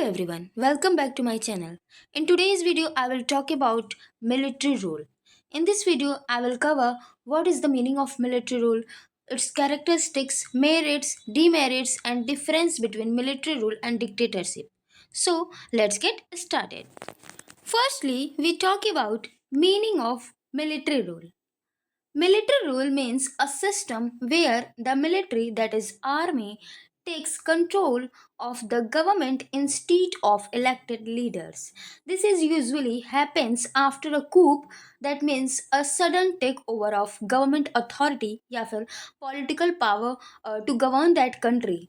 everyone, welcome back to my channel. In today's video, I will talk about military rule. In this video, I will cover what is the meaning of military rule, its characteristics, merits, demerits, and difference between military rule and dictatorship. So, let's get started. Firstly, we talk about meaning of military rule. Military rule means a system where the military, that is, army, takes control of the government instead of elected leaders. This is usually happens after a coup, that means a sudden takeover of government authority या फिर political power to govern that country.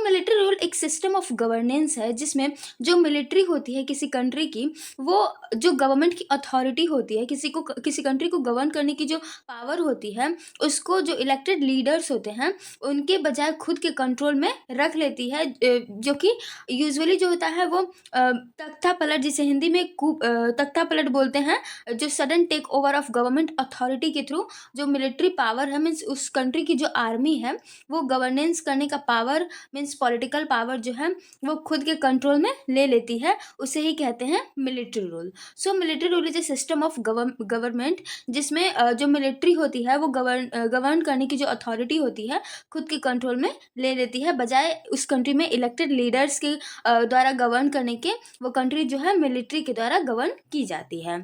Military rule एक system of governance है जिसमें जो military होती है किसी country की, वो जो गवर्नमेंट की अथॉरिटी होती है, किसी कंट्री को गवर्न करने की जो पावर होती है, उसको जो इलेक्टेड लीडर्स होते हैं उनके बजाय खुद के कंट्रोल में रख लेती है, जो कि यूजुअली जो होता है वो तख्ता पलट, जिसे हिंदी में तख्ता पलट बोलते हैं, जो sudden take over of government authority के थ्रू जो मिलिट्री पावर है, मीन्स उस कंट्री की जो आर्मी है वो गवर्नेंस करने का पावर, मीन्स पॉलिटिकल पावर जो है वो खुद के कंट्रोल में ले लेती है, उसे ही कहते हैं military rule. Military rule is a system of government जिसमें जो मिलिट्री होती है वो गवर्न करने की जो अथॉरिटी होती है खुद के कंट्रोल में ले लेती है, बजाय उस कंट्री में इलेक्टेड लीडर्स के द्वारा गवर्न करने के वो कंट्री जो है मिलिट्री के द्वारा गवर्न की जाती है.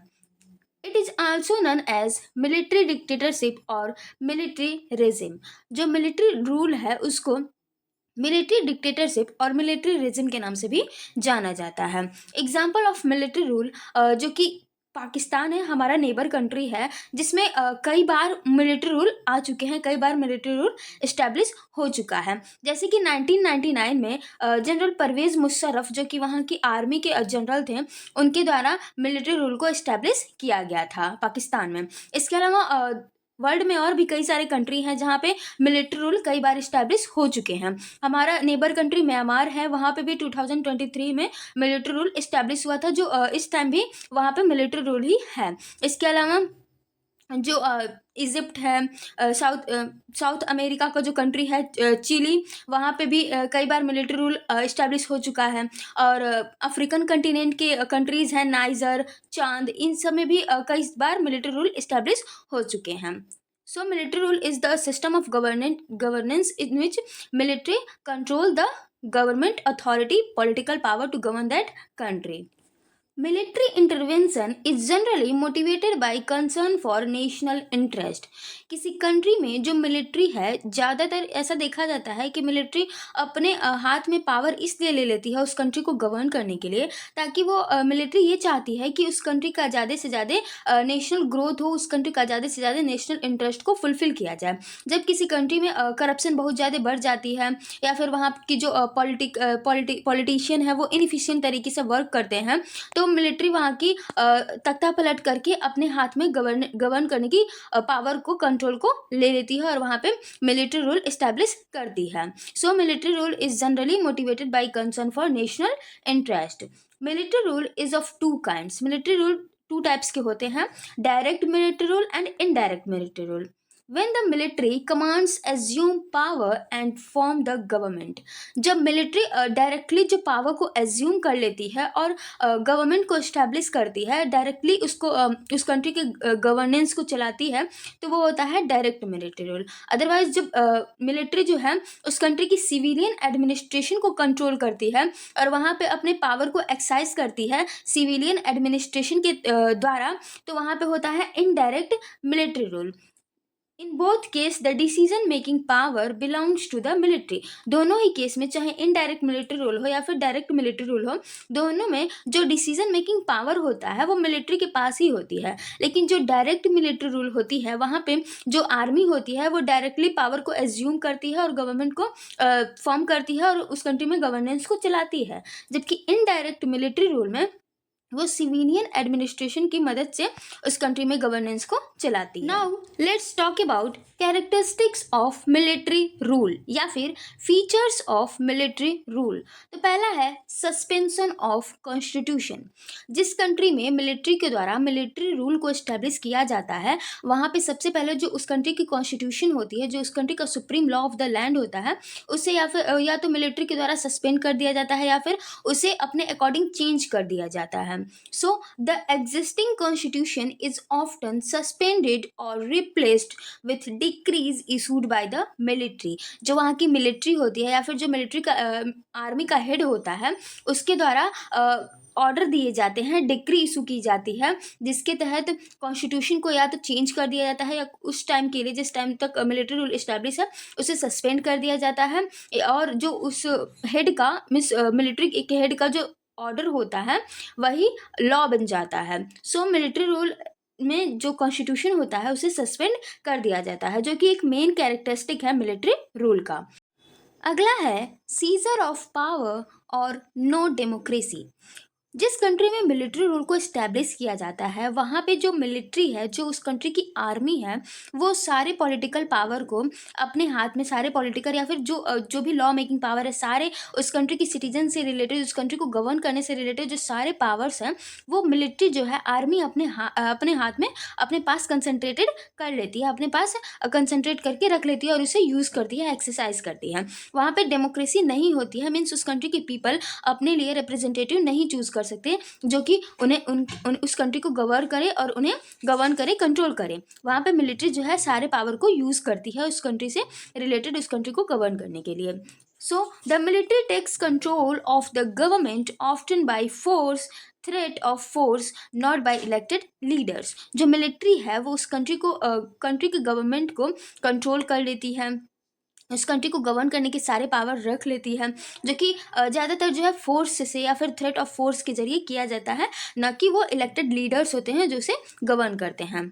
It is also known as military dictatorship और मिलिट्री रेजिम. जो मिलिट्री रूल है उसको मिलिट्री डिक्टेटरशिप और मिलिट्री रेजिम के नाम से भी जाना जाता है. एग्जाम्पल ऑफ मिलिट्री रूल, जो कि पाकिस्तान है, हमारा नेबर कंट्री है, जिसमें कई बार मिलिट्री रूल आ चुके हैं, कई बार मिलिट्री रूल इस्टेब्लिश हो चुका है. जैसे कि 1999 में जनरल परवेज़ मुशर्रफ, जो कि वहाँ की आर्मी के जनरल थे, उनके द्वारा मिलिट्री रूल को इस्टेब्लिश किया गया था पाकिस्तान में. इसके अलावा वर्ल्ड में और भी कई सारे कंट्री हैं जहाँ पे मिलिट्री रूल कई बार इस्टेब्लिश हो चुके हैं. हमारा नेबर कंट्री म्यांमार है, वहाँ पे भी 2023 में मिलिट्री रूल इस्टेब्लिश हुआ था, जो इस टाइम भी वहाँ पे मिलिट्री रूल ही है. इसके अलावा जो इजिप्ट है, साउथ अमेरिका का जो कंट्री है चिली, वहाँ पे भी कई बार मिलिट्री रूल इस्टेब्लिश हो चुका है. और अफ्रीकन कंटिनेंट के कंट्रीज़ हैं नाइजर, चांद, इन सब में भी कई बार मिलिट्री रूल इस्टेब्लिश हो चुके हैं. Military rule is the system of governance in which military control the government authority political power to govern that country. Military intervention is generally motivated by concern for national interest. किसी country में जो military है, ज़्यादातर ऐसा देखा जाता है कि मिलिट्री अपने हाथ में पावर इसलिए ले लेती है उस कंट्री को गवर्न करने के लिए, ताकि वो मिलिट्री ये चाहती है कि उस कंट्री का ज़्यादा से ज़्यादा नेशनल ग्रोथ हो, उस कंट्री का ज़्यादा से ज़्यादा नेशनल इंटरेस्ट को फुलफिल किया जाए. जब किसी कंट्री में करप्शन बहुत ज़्यादा बढ़ जाती है, या फिर वहाँ की जो पॉलिटिशियन है वो इनफिशिएंट तरीके से वर्क करते हैं, तो मिलिट्री वहाँ की तख्ता पलट करके अपने हाथ में गवर्न करने की पावर को, कंट्रोल को ले लेती है और वहाँ पे मिलिट्री रूल इस्टेब्लिश करती है. Military rule is generally motivated by concern for national interest. Military rule is of two kinds. Military rule two types के होते हैं, direct military rule and indirect military rule. When the military commands assume power and form the government. जब military directly जो power को assume कर लेती है और गवर्नमेंट को इस्टेब्लिश करती है, डायरेक्टली उसको उस कंट्री के गवर्नेंस को चलाती है, तो वो होता है डायरेक्ट मिलिट्री रूल. अदरवाइज जब मिलिट्री जो है उस कंट्री की सिविलियन एडमिनिस्ट्रेशन को कंट्रोल करती है और वहाँ पे अपने पावर को एक्सरसाइज करती है सिविलियन एडमिनिस्ट्रेशन के द्वारा, तो वहाँ पे होता है indirect military rule. In both case the decision making power belongs to the military. दोनों ही केस में, चाहे इनडायरेक्ट मिलिट्री रूल हो या फिर डायरेक्ट मिलिट्री रूल हो, दोनों में जो डिसीजन मेकिंग पावर होता है वो मिलिट्री के पास ही होती है. लेकिन जो डायरेक्ट मिलिट्री रूल होती है, वहाँ पे जो आर्मी होती है वो डायरेक्टली पावर को एज्यूम करती है और गवर्नमेंट को फॉर्म करती है और उस कंट्री में गवर्नेंस को चलाती है. जबकि इनडायरेक्ट मिलिट्री रूल में वो सिविलियन एडमिनिस्ट्रेशन की मदद से उस कंट्री में गवर्नेंस को चलाती है। Now let's talk about characteristics of military rule या फिर फीचर्स ऑफ मिलिट्री रूल। तो पहला है सस्पेंशन ऑफ कॉन्स्टिट्यूशन। जिस कंट्री में मिलिट्री के द्वारा मिलिट्री रूल को इस्टेब्लिश किया जाता है, वहाँ पे सबसे पहले जो उस कंट्री की कॉन्स्टिट्यूशन होती है, जो उस कंट्री का supreme law of the land होता है, उसे या फिर या तो मिलिट्री के द्वारा सस्पेंड कर दिया जाता है या फिर उसे अपने अकॉर्डिंग चेंज कर दिया जाता है। So, the existing constitution is often suspended or replaced with decrees issued by the military। जो वहाँ की मिलिट्री होती है या फिर जो मिलिट्री का आर्मी का हेड होता है, उसके द्वारा ऑर्डर दिए जाते हैं, डिक्री इशू की जाती है, जिसके तहत कॉन्स्टिट्यूशन को या तो चेंज कर दिया जाता है या उस टाइम के लिए जिस टाइम तक मिलिट्री रूल इस्टेब्लिश है उसे सस्पेंड कर दिया जाता है। और जो उस हेड का मिलिट्री के हेड का जो ऑर्डर होता है वही लॉ बन जाता है। सो मिलिट्री रूल में जो कॉन्स्टिट्यूशन होता है उसे सस्पेंड कर दिया जाता है, जो कि एक मेन कैरेक्टरिस्टिक है मिलिट्री रूल का। अगला है सीजर ऑफ पावर और नो डेमोक्रेसी। जिस कंट्री में मिलिट्री रूल को इस्टेब्लिश किया जाता है, वहाँ पे जो मिलिट्री है, जो उस कंट्री की आर्मी है, वो सारे पॉलिटिकल पावर को अपने हाथ में, सारे पॉलिटिकल या फिर जो भी लॉ मेकिंग पावर है, सारे उस कंट्री की सिटीजन से रिलेटेड, उस कंट्री को गवर्न करने से रिलेटेड जो सारे पावर्स हैं, वो मिलिट्री जो है आर्मी अपने हाथ में अपने पास कंसंट्रेटेड कर लेती है, अपने पास कंसंट्रेट करके रख लेती है और उसे यूज़ करती है, एक्सरसाइज करती है। वहाँ पे डेमोक्रेसी नहीं होती है, मीन्स उस कंट्री के पीपल अपने लिए रिप्रेजेंटेटिव नहीं चूज़ कर सकते जो कि उन्हें उस कंट्री को गवर्न करे और उन्हें गवर्न करे, कंट्रोल करे। वहाँ पे मिलिट्री जो है सारे पावर को यूज़ करती है उस कंट्री से रिलेटेड, उस कंट्री को गवर्न करने के लिए। So the military takes control of the government often by force, threat of force, not by elected leaders. जो मिलिट्री है वो उस कंट्री की गवर्नमेंट को कंट्रोल कर लेती है, उस कंट्री को गवर्न करने की सारे पावर रख लेती है, जो कि ज़्यादातर जो है फोर्स से या फिर थ्रेट ऑफ फोर्स के जरिए किया जाता है, ना कि वो इलेक्टेड लीडर्स होते हैं जो उसे गवर्न करते हैं।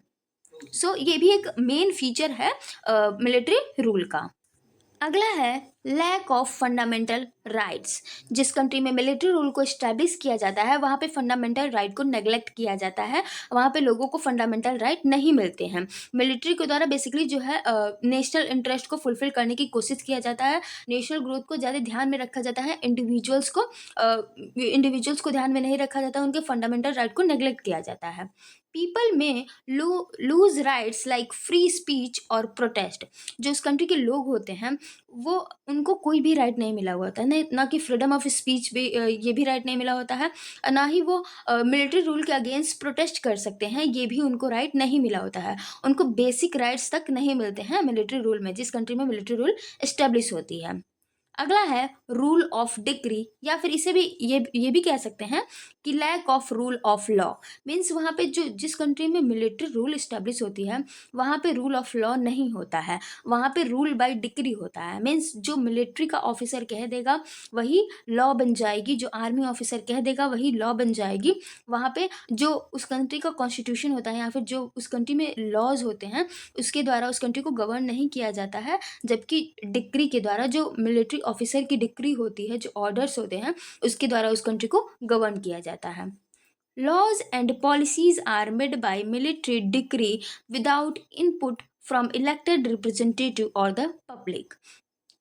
सो ये भी एक मेन फीचर है मिलिट्री रूल का। अगला है लैक ऑफ फंडामेंटल राइट्स। जिस कंट्री में मिलिट्री रूल को इस्टेब्लिश किया जाता है, वहाँ पे फंडामेंटल राइट को नेग्लेक्ट किया जाता है, वहाँ पे लोगों को फंडामेंटल राइट नहीं मिलते हैं। मिलिट्री के द्वारा बेसिकली जो है नेशनल इंटरेस्ट को फुलफिल करने की कोशिश किया जाता है, नेशनल ग्रोथ को ज़्यादा ध्यान में रखा जाता है, इंडिविजुअल्स को ध्यान में नहीं रखा जाता, उनके फंडामेंटल राइट को नेग्लेक्ट किया जाता है। पीपल में lose rights like free speech और प्रोटेस्ट। जो उस कंट्री के लोग होते हैं वो उनको कोई भी राइट नहीं मिला हुआ होता है, ना कि फ्रीडम ऑफ स्पीच भी ये भी राइट नहीं मिला होता है, ना ही वो मिलिट्री रूल के अगेंस्ट प्रोटेस्ट कर सकते हैं, ये भी उनको राइट नहीं मिला होता है। उनको बेसिक राइट्स तक नहीं मिलते हैं मिलिट्री रूल में, जिस कंट्री में मिलिट्री रूल इस्टेब्लिश होती है। अगला है रूल ऑफ डिक्री, या फिर इसे भी ये भी कह सकते हैं कि lack of rule of law. Means वहाँ पे जिस कंट्री में मिलिट्री रूल इस्टेब्लिश होती है वहाँ पे रूल ऑफ लॉ नहीं होता है, वहाँ पे रूल बाय डिक्री होता है। मीन्स जो मिलिट्री का ऑफिसर कह देगा वही लॉ बन जाएगी, जो आर्मी ऑफिसर कह देगा वही लॉ बन जाएगी। वहाँ पे जो उस कंट्री का कॉन्स्टिट्यूशन होता है या फिर जो उस कंट्री में लॉज होते हैं उसके द्वारा उस कंट्री को गवर्न नहीं किया जाता है, जबकि डिक्री के द्वारा, जो मिलिट्री ऑफिसर की डिक्री होती है, जो ऑर्डर्स होते हैं, उसके द्वारा उस कंट्री को गवर्न किया जाता है। Laws and policies are made by military decree without input from elected representative और द पब्लिक।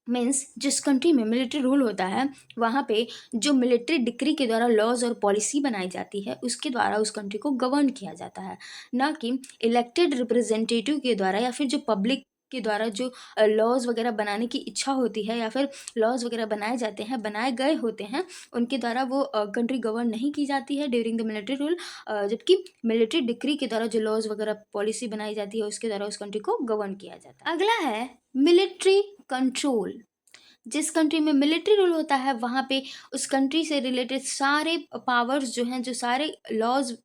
मीन्स जिस कंट्री में मिलिट्री रूल होता है वहाँ पे जो मिलिट्री डिक्री के द्वारा लॉज और पॉलिसी बनाई जाती है उसके द्वारा उस कंट्री को गवर्न किया जाता है, ना कि इलेक्टेड रिप्रेजेंटेटिव के द्वारा या फिर जो पब्लिक के द्वारा जो लॉज वगैरह बनाने की इच्छा होती है या फिर लॉज वगैरह बनाए जाते हैं, बनाए गए होते हैं, उनके द्वारा वो कंट्री गवर्न नहीं की जाती है ड्यूरिंग द मिलिट्री रूल, जबकि मिलिट्री डिक्री के द्वारा जो लॉज वगैरह पॉलिसी बनाई जाती है उसके द्वारा उस कंट्री को गवर्न किया जाता है। अगला है मिलिट्री कंट्रोल। जिस कंट्री में मिलिट्री रूल होता है वहाँ पे उस कंट्री से रिलेटेड सारे पावर्स जो हैं, जो सारे लॉज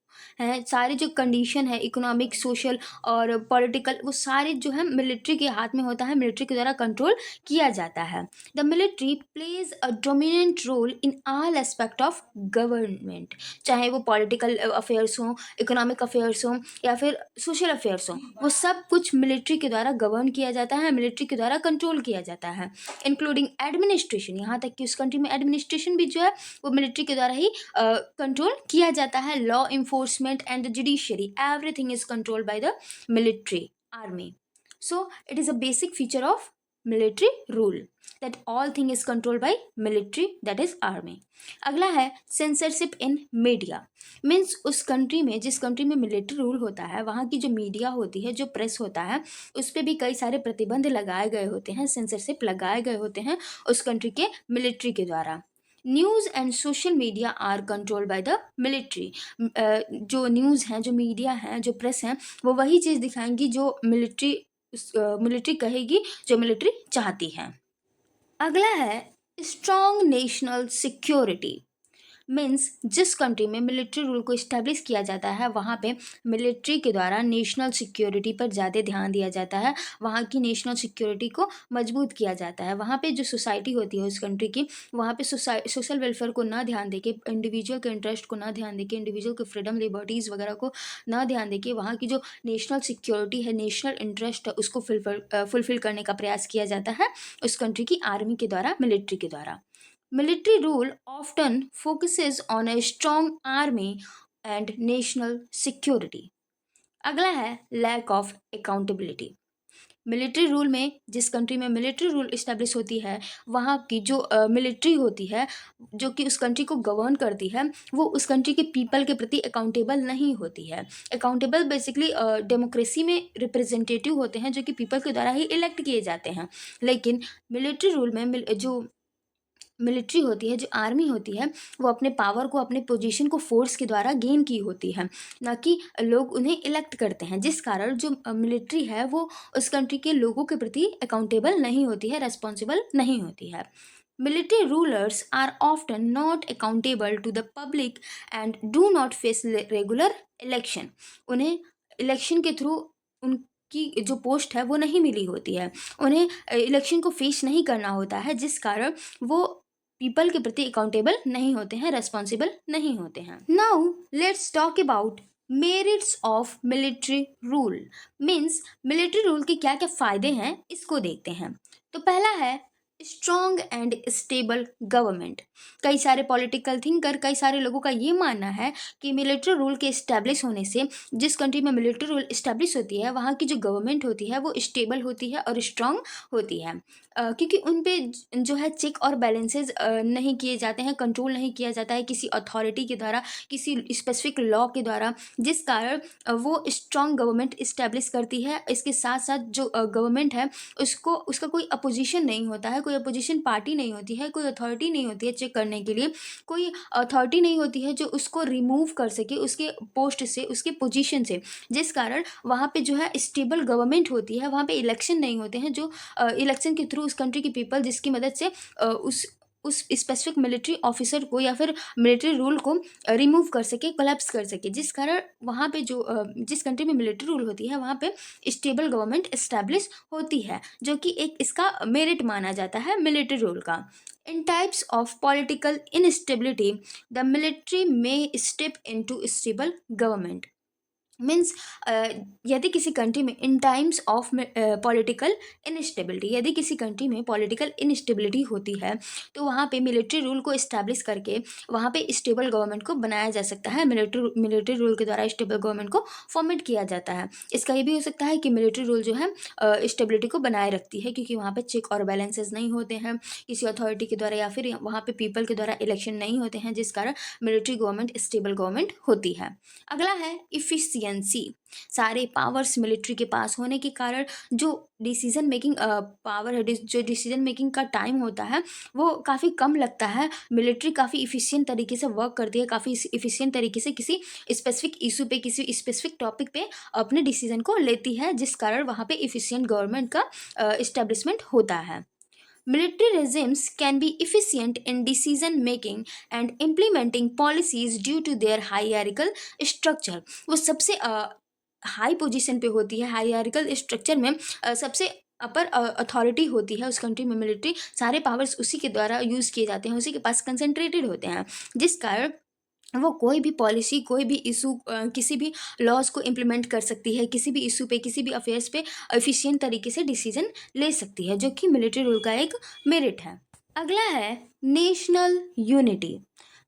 हैं, सारे जो कंडीशन है इकोनॉमिक, सोशल और पॉलिटिकल, वो सारे जो है मिलिट्री के हाथ में होता है, मिलिट्री के द्वारा कंट्रोल किया जाता है। The military plays a dominant role in all aspect of government, चाहे वो पॉलिटिकल अफेयर्स हों, इकोनॉमिक अफेयर्स हों या फिर सोशल अफेयर्स हों, वो सब कुछ मिलिट्री के द्वारा गवर्न किया जाता है, मिलिट्री के द्वारा कंट्रोल किया जाता है, इंक्लूडिंग एडमिनिस्ट्रेशन। यहाँ तक कि उस कंट्री में एडमिनिस्ट्रेशन भी जो है वो मिलिट्री के द्वारा ही कंट्रोल किया जाता है। Law enforcement and the judiciary, everything is controlled by the military army. So it is a basic feature of military rule that all thing is controlled by military, that is army. अगला है censorship in media. Means उस country में, जिस country में military rule होता है, वहाँ की जो मीडिया होती है, जो प्रेस होता है, उस पर भी कई सारे प्रतिबंध लगाए गए होते हैं, सेंसरशिप लगाए गए होते हैं उस कंट्री के मिलिट्री के द्वारा। News and social media are controlled by the military. जो न्यूज़ हैं, जो मीडिया हैं, जो प्रेस हैं, वो वही चीज़ दिखाएंगी जो मिलिट्री कहेगी, जो मिलिट्री चाहती है। अगला है स्ट्रॉन्ग नेशनल सिक्योरिटी। मीन्स जिस कंट्री में मिलिट्री रूल को इस्टेब्लिश किया जाता है, वहाँ पे मिलिट्री के द्वारा नेशनल सिक्योरिटी पर ज़्यादा ध्यान दिया जाता है, वहाँ की नेशनल सिक्योरिटी को मजबूत किया जाता है। वहाँ पे जो सोसाइटी होती है उस कंट्री की, वहाँ पे सोशल वेलफेयर को ना ध्यान देके, इंडिविजुअल के इंटरेस्ट को ना ध्यान देके, इंडिविजुअल के फ्रीडम लिबर्टीज़ वगैरह को ना ध्यान देके, वहाँ की जो नेशनल सिक्योरिटी है, नेशनल इंटरेस्ट है, उसको फुलफिल करने का प्रयास किया जाता है उस कंट्री की आर्मी के द्वारा, मिलिट्री के द्वारा। Military rule often focuses on a strong army and national security. अगला है lack of accountability. Military rule में, जिस कंट्री में मिलिट्री रूल इस्टेब्लिश होती है, वहाँ की जो मिलिट्री होती है, जो कि उस कंट्री को गवर्न करती है, वो उस कंट्री के पीपल के प्रति अकाउंटेबल नहीं होती है। अकाउंटेबल बेसिकली डेमोक्रेसी में रिप्रेजेंटेटिव होते हैं, जो कि पीपल के द्वारा ही इलेक्ट किए जाते हैं। लेकिन मिलिट्री रूल में जो मिलिट्री होती है, जो आर्मी होती है, वो अपने पावर को, अपने पोजीशन को फोर्स के द्वारा गेन की होती है, ना कि लोग उन्हें इलेक्ट करते हैं, जिस कारण जो मिलिट्री है वो उस कंट्री के लोगों के प्रति अकाउंटेबल नहीं होती है, रेस्पॉन्सिबल नहीं होती है। Military rulers are often not accountable to the public and do not face regular election. उन्हें इलेक्शन के थ्रू उनकी जो पोस्ट है वो नहीं मिली होती है, उन्हें इलेक्शन को फेस नहीं करना होता है, जिस कारण वो पीपल के प्रति अकाउंटेबल नहीं होते हैं, रेस्पॉन्सिबल नहीं होते हैं। Now let's talk about merits of military rule. Means military rule के क्या क्या फायदे हैं, इसको देखते हैं। तो पहला है स्ट्रॉन्ग एंड स्टेबल गवर्नमेंट। कई सारे पॉलिटिकल थिंकर, कई सारे लोगों का ये मानना है कि मिलिट्री रूल के इस्टेब्लिश होने से, जिस कंट्री में मिलिट्री रूल इस्टेब्लिश होती है, वहाँ की जो गवर्नमेंट होती है वो स्टेबल होती है और स्ट्रॉन्ग होती है, क्योंकि उन पे जो है चेक और बैलेंसेस नहीं किए जाते हैं, कंट्रोल नहीं किया जाता है किसी अथॉरिटी के द्वारा, किसी स्पेसिफिक लॉ के द्वारा, जिस कारण वो स्ट्रॉन्ग गवर्नमेंट इस्टेब्लिश करती है। इसके साथ साथ जो गवर्नमेंट है उसका कोई अपोजिशन नहीं होता है, कोई अपोजिशन पार्टी नहीं होती है, कोई अथॉरिटी नहीं होती है चेक करने के लिए, कोई अथॉरिटी नहीं होती है जो उसको रिमूव कर सके उसके पोस्ट से, उसके पोजीशन से, जिस कारण वहाँ पे जो है स्टेबल गवर्नमेंट होती है। वहाँ पे इलेक्शन नहीं होते हैं, जो इलेक्शन के थ्रू उस कंट्री की पीपल, जिसकी मदद से उस स्पेसिफिक मिलिट्री ऑफिसर को या फिर मिलिट्री रूल को रिमूव कर सके, कोलैप्स कर सके, जिस कारण वहाँ पे जो जिस कंट्री में मिलिट्री रूल होती है वहाँ पे स्टेबल गवर्नमेंट इस्टेब्लिश होती है, जो कि एक इसका मेरिट माना जाता है मिलिट्री रूल का। In types of political instability the military में step into stable government. Means यदि किसी कंट्री में in times of political instability, यदि किसी कंट्री में पॉलिटिकल इनस्टेबिलिटी होती है, तो वहाँ पे मिलिट्री रूल को इस्टेब्लिश करके वहाँ पे स्टेबल गवर्नमेंट को बनाया जा सकता है। मिलिट्री रूल के द्वारा स्टेबल गवर्नमेंट को फॉर्मेट किया जाता है। इसका ये भी हो सकता है कि मिलिट्री रूल जो है स्टेबिलिटी को बनाए रखती है, क्योंकि वहाँ पे चेक और बैलेंसेस नहीं होते हैं किसी अथॉरिटी के द्वारा, या फिर वहाँ पे पीपल के द्वारा इलेक्शन नहीं होते हैं, जिस कारण मिलिट्री गवर्नमेंट स्टेबल गवर्नमेंट होती है। अगला है इफिशियंसी। सारे पावर्स मिलिट्री के पास होने के कारण जो डिसीजन मेकिंग पावर है, जो डिसीजन मेकिंग का टाइम होता है वो काफ़ी कम लगता है। मिलिट्री काफ़ी इफ़िशियंट तरीके से वर्क करती है, काफ़ी इफ़िशियंट तरीके से किसी स्पेसिफिक इशू पे, किसी स्पेसिफिक टॉपिक पे अपने डिसीजन को लेती है, जिस कारण वहाँ पे इफ़िशियंट गवर्नमेंट का इस्टेब्लिशमेंट होता है। Military regimes can be efficient in decision making and implementing policies due to their hierarchical structure. वो सबसे हाई पोजीशन पे होती है, हायरार्किकल स्ट्रक्चर में सबसे अपर अथॉरिटी होती है उस कंट्री में। मिलिट्री सारे पावर्स उसी के द्वारा यूज़ किए जाते हैं, उसी के पास कंसंट्रेटेड होते हैं, जिस कारण वो कोई भी पॉलिसी, कोई भी इशू, किसी भी लॉज को इम्प्लीमेंट कर सकती है, किसी भी इशू पे, किसी भी अफेयर्स पे एफिशिएंट तरीके से डिसीजन ले सकती है, जो कि मिलिट्री रूल का एक मेरिट है। अगला है नेशनल यूनिटी।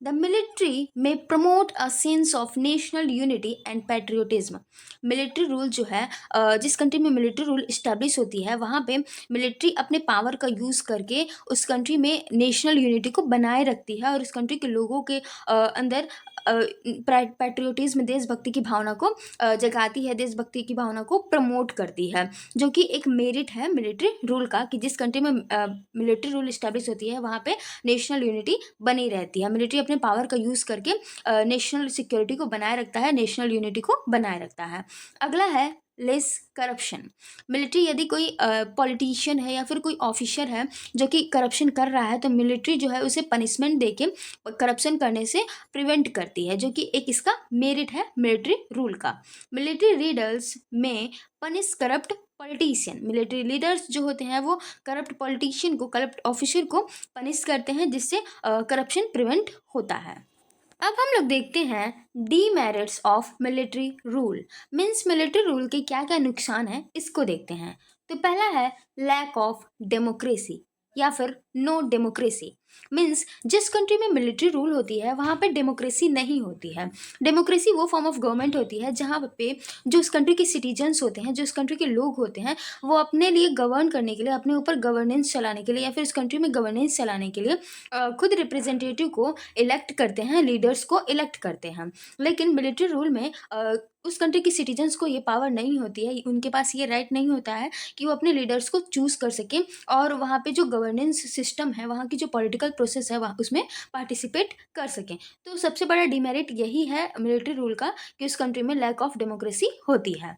द मिलिट्री में promote a sense of national unity and patriotism. Military rule जो है, जिस कंट्री में मिलिट्री रूल इस्टेब्लिश होती है, वहाँ पे मिलिट्री अपने पावर का यूज़ करके उस कंट्री में नेशनल यूनिटी को बनाए रखती है और उस कंट्री के लोगों के अंदर पैट्रियोटिज्म, देशभक्ति की भावना को जगाती है, देशभक्ति की भावना को प्रमोट करती है, जो कि एक मेरिट है मिलिट्री रूल का, कि जिस कंट्री में मिलिट्री रूल इस्टेब्लिश होती है वहाँ पे नेशनल यूनिटी बनी रहती है। मिलिट्री अपने पावर का यूज़ करके नेशनल सिक्योरिटी को बनाए रखता है, नेशनल यूनिटी को बनाए रखता है। अगला है लेस करप्शन। मिलिट्री यदि कोई पॉलिटिशियन है या फिर कोई ऑफिसर है जो कि करप्शन कर रहा है, तो मिलिट्री जो है उसे पनिशमेंट देके करप्शन करने से प्रिवेंट करती है, जो कि एक इसका मेरिट है मिलिट्री रूल का। मिलिट्री लीडर्स में punish corrupt politician. Military leaders जो होते हैं वो करप्ट पॉलिटिशियन को, करप्ट ऑफिसर को पनिश करते हैं, जिससे करप्शन प्रिवेंट होता है। अब हम लोग देखते हैं demerits of military rule. Means military rule के क्या क्या नुकसान है, इसको देखते हैं। तो पहला है लैक ऑफ डेमोक्रेसी या फिर नो डेमोक्रेसी। मीन्स जिस कंट्री में मिलिट्री रूल होती है वहाँ पे डेमोक्रेसी नहीं होती है। डेमोक्रेसी वो फॉर्म ऑफ गवर्नमेंट होती है जहाँ पे जो उस कंट्री के सिटीजन्स होते हैं, जो उस कंट्री के लोग होते हैं, वो अपने लिए गवर्न करने के लिए, अपने ऊपर गवर्नेंस चलाने के लिए या फिर उस कंट्री में गवर्नेंस चलाने के लिए खुद रिप्रेजेंटेटिव को इलेक्ट करते हैं, लीडर्स को इलेक्ट करते हैं। लेकिन मिलिट्री रूल में उस कंट्री के सिटीजन्स को ये पावर नहीं होती है, उनके पास ये राइट नहीं होता है कि वो अपने लीडर्स को चूज़ कर सकें और वहाँ पे जो गवर्नेंस सिस्टम है, वहाँ की जो पॉलिटिकल प्रोसेस है, वहाँ उसमें पार्टिसिपेट कर सकें। तो सबसे बड़ा डिमेरिट यही है मिलिट्री रूल का, कि उस कंट्री में लैक ऑफ डेमोक्रेसी होती है।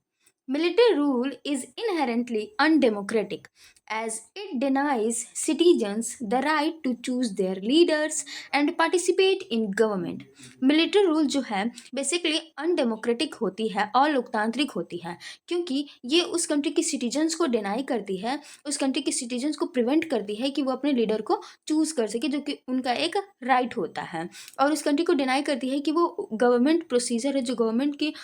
Military rule is inherently undemocratic as it denies citizens the right to choose their leaders and participate in government. Military rule जो है बेसिकली अनडेमोक्रेटिक होती है, अलोकतांत्रिक होती है, क्योंकि ये उस कंट्री के सिटीजन्स को डिनाई करती है, उस कंट्री के सिटीजन्स को प्रिवेंट करती है कि वो अपने लीडर को चूज़ कर सके, जो कि उनका एक राइट होता है, और उस कंट्री को डिनाई करती है कि वो गवर्नमेंट प्रोसीजर है, जो गवर्नमेंट की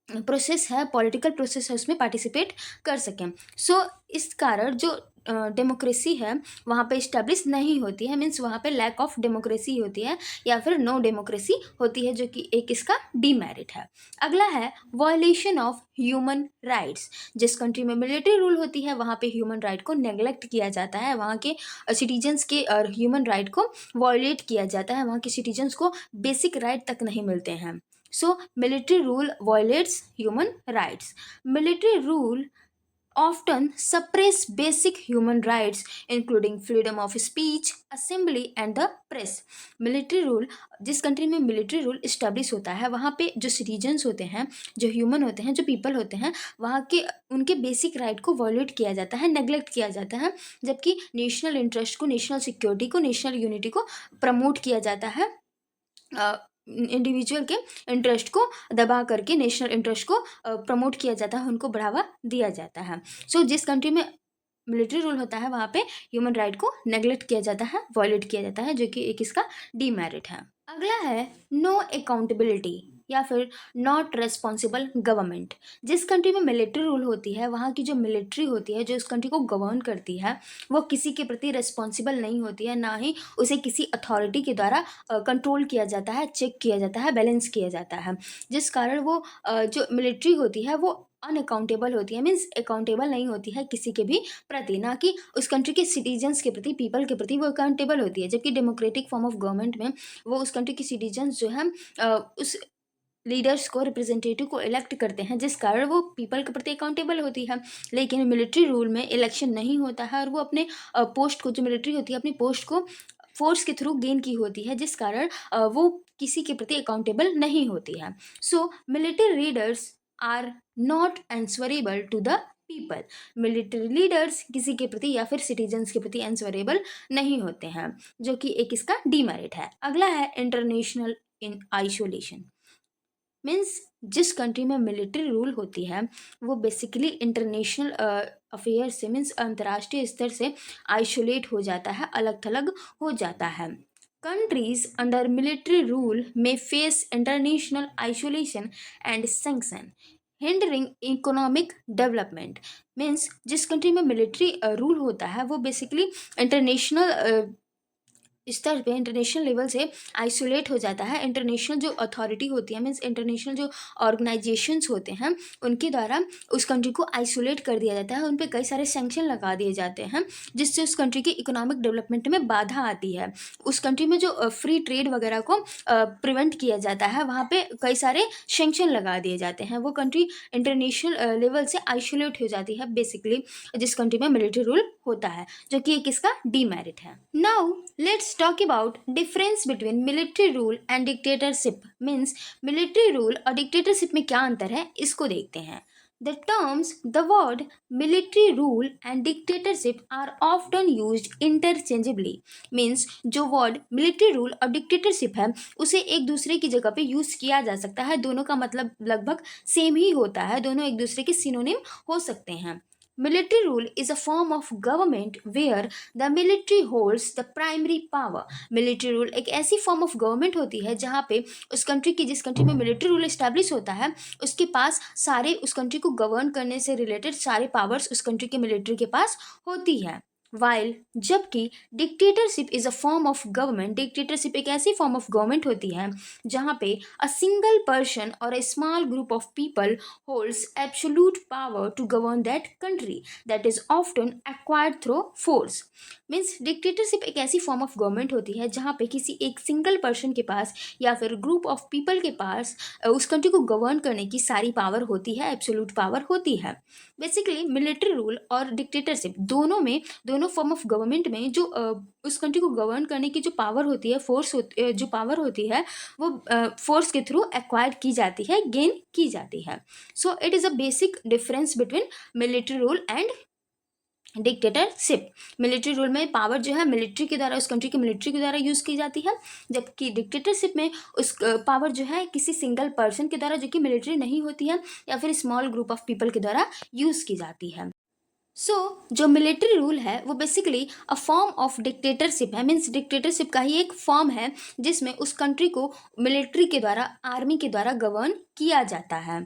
प्रोसेस है, पॉलिटिकल प्रोसेस है, उसमें पार्टिसिपेट कर सकें। सो इस कारण जो डेमोक्रेसी है वहाँ पे इस्टेब्लिश नहीं होती है। मीन्स वहाँ पे लैक ऑफ डेमोक्रेसी होती है या फिर नो डेमोक्रेसी होती है, जो कि एक इसका डीमेरिट है। अगला है वायलेशन ऑफ ह्यूमन राइट्स। जिस कंट्री में मिलिट्री रूल होती है वहाँ पे ह्यूमन राइट को नेग्लेक्ट किया जाता है, वहाँ के सिटीजन्स के ह्यूमन राइट को वायलेट किया जाता है, वहाँ के सिटीजन्स को बेसिक राइट तक नहीं मिलते हैं। So, military rule violates human rights. Military rule often suppress basic human rights, including freedom of speech, assembly, and the press. Military rule, जिस कंट्री में मिलिट्री रूल इस्टेब्लिश होता है वहाँ पे जो सिटीजन्स होते हैं, जो ह्यूमन होते हैं, जो पीपल होते हैं, वहाँ के उनके बेसिक राइट को वॉल्यूट किया जाता है, नेग्लेक्ट किया जाता है, जबकि नेशनल इंटरेस्ट को, नेशनल सिक्योरिटी को, नेशनल यूनिटी को प्रमोट किया जाता है, इंडिविजुअल के इंटरेस्ट को दबा करके नेशनल इंटरेस्ट को प्रमोट किया जाता है, उनको बढ़ावा दिया जाता है। सो जिस कंट्री में मिलिट्री रूल होता है वहाँ पे ह्यूमन राइट को नेग्लेक्ट किया जाता है, वॉयलेट किया जाता है, जो कि एक इसका डीमेरिट है। अगला है नो अकाउंटेबिलिटी या फिर नॉट रेस्पॉन्सिबल गवर्नमेंट। जिस कंट्री में मिलिट्री रूल होती है वहाँ की जो मिलिट्री होती है, जो उस कंट्री को गवर्न करती है, वो किसी के प्रति रेस्पॉन्सिबल नहीं होती है, ना ही उसे किसी अथॉरिटी के द्वारा कंट्रोल किया जाता है, चेक किया जाता है, बैलेंस किया जाता है, जिस कारण वो जो मिलिट्री होती है वो अनअकाउंटेबल होती है। मीन्स अकाउंटेबल नहीं होती है किसी के भी प्रति, ना कि उस कंट्री के सिटीजन्स के प्रति, पीपल के प्रति वो अकाउंटेबल होती है। जबकि डेमोक्रेटिक फॉर्म ऑफ गवर्नमेंट में वो उस कंट्री के सिटीजन्स जो है उस लीडर्स को, रिप्रेजेंटेटिव को इलेक्ट करते हैं, जिस कारण वो पीपल के प्रति अकाउंटेबल होती है। लेकिन मिलिट्री रूल में इलेक्शन नहीं होता है और वो अपने पोस्ट को, जो मिलिट्री होती है, अपनी पोस्ट को फोर्स के थ्रू गेन की होती है, जिस कारण वो किसी के प्रति अकाउंटेबल नहीं होती है। So military leaders are not answerable to the people. Military leaders किसी के प्रति या फिर सिटीजन्स के प्रति आंसरेबल नहीं होते हैं, जो कि एक इसका डीमेरिट है। अगला है इंटरनेशनल इन आइसोलेशन। मीन्स जिस कंट्री में मिलिट्री रूल होती है वो बेसिकली इंटरनेशनल अफेयर से, मीन्स अंतर्राष्ट्रीय स्तर से आइसोलेट हो जाता है, अलग थलग हो जाता है। कंट्रीज अंडर मिलिट्री रूल में face international isolation and sanction hindering economic development. Means जिस कंट्री में मिलिट्री रूल होता है वो बेसिकली इंटरनेशनल स्तर पे, इंटरनेशनल लेवल से आइसोलेट हो जाता है। इंटरनेशनल जो अथॉरिटी होती है, मीन्स इंटरनेशनल जो ऑर्गेनाइजेशंस होते हैं, उनके द्वारा उस कंट्री को आइसोलेट कर दिया जाता है, उन पर कई सारे सैंक्शन लगा दिए जाते हैं, जिससे उस कंट्री की इकोनॉमिक डेवलपमेंट में बाधा आती है। उस कंट्री में जो फ्री ट्रेड वगैरह को प्रिवेंट किया जाता है, वहाँ पे कई सारे सैंक्शन लगा दिए जाते हैं। वो कंट्री इंटरनेशनल लेवल से आइसोलेट हो जाती है बेसिकली, जिस कंट्री में मिलिट्री रूल होता है, जो कि एक इसका डीमेरिट है। Now let's talk about difference between military rule and dictatorship। means military rule और dictatorship में क्या अंतर है इसको देखते हैं। The terms, the word military rule and dictatorship are often used interchangeably। means जो word military rule और dictatorship है उसे एक दूसरे की जगह पे यूज किया जा सकता है, दोनों का मतलब लगभग सेम ही होता है, दोनों एक दूसरे के सिनोनिम हो सकते हैं। Military rule is a form of government where the military holds the primary power। Military rule एक ऐसी फॉर्म ऑफ गवर्नमेंट होती है जहाँ पे उस कंट्री की, जिस कंट्री में मिलिट्री रूल इस्टेब्लिश होता है, उसके पास सारे उस कंट्री को गवर्न करने से रिलेटेड सारे पावर्स उस कंट्री के मिलिट्री के पास होती है। वाइल जबकि dictatorship is a form of government, dictatorship एक ऐसी फॉर्म ऑफ गवर्नमेंट होती है जहाँ पे अ सिंगल पर्सन और a small group of people holds absolute power to govern that country that is often acquired through force. Means dictatorship एक ऐसी form of government होती है जहाँ पे किसी एक सिंगल पर्सन के पास या फिर ग्रुप ऑफ पीपल के पास उस कंट्री को गवर्न करने की सारी पावर होती है, एब्सोल्यूट पावर होती है। बेसिकली मिलिट्री रूल और डिक्टेटरशिप दोनों फॉर्म ऑफ गवर्नमेंट में जो उस कंट्री को गवर्न करने की जो पावर होती है, जो पावर होती है वो फोर्स के थ्रू एक्वायर की जाती है, गेन की जाती है। So it is a basic difference between military rule and dictatorship. Military rule में पावर जो है मिलिट्री के द्वारा, उस कंट्री की मिलिट्री के द्वारा यूज़ की जाती है, जबकि डिक्टेटरशिप में उस पावर जो है किसी सिंगल पर्सन के द्वारा, जो कि मिलिट्री नहीं होती है, या फिर स्मॉल ग्रुप ऑफ पीपल के द्वारा यूज़ की जाती है। जो मिलिट्री रूल है वो basically a form of dictatorship है। मीन्स डिक्टेटरशिप का ही एक फॉर्म है जिसमें उस कंट्री को मिलिट्री के द्वारा, आर्मी के द्वारा गवर्न किया जाता है।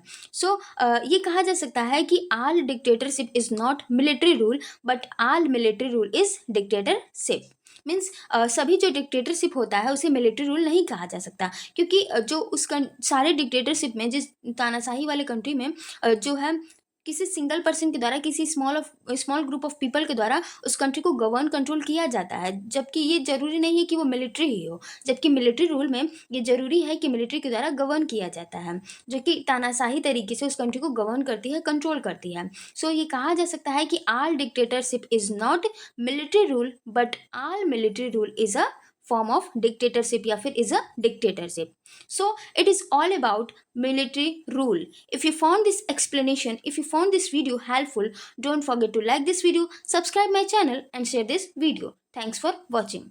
ये कहा जा सकता है कि all dictatorship is not military rule but all military rule is dictatorship. Means सभी जो डिक्टेटरशिप होता है उसे मिलिट्री रूल नहीं कहा जा सकता, क्योंकि जो सारे डिक्टेटरशिप में, जिस तानाशाही वाले कंट्री में जो है किसी सिंगल पर्सन के द्वारा, किसी स्मॉल ग्रुप ऑफ पीपल के द्वारा उस कंट्री को गवर्न कंट्रोल किया जाता है, जबकि ये जरूरी नहीं है कि वो मिलिट्री ही हो। जबकि मिलिट्री रूल में ये जरूरी है कि मिलिट्री के द्वारा गवर्न किया जाता है, जो कि तानाशाही तरीके से उस कंट्री को गवर्न करती है, कंट्रोल करती है। ये कहा जा सकता है कि all dictatorship is not military rule but all military rule is a form of dictatorship या फिर is a dictatorship. So it is all about military rule. If you found this explanation, if you found this video helpful, don't forget to like this video, subscribe my channel and share this video. Thanks for watching.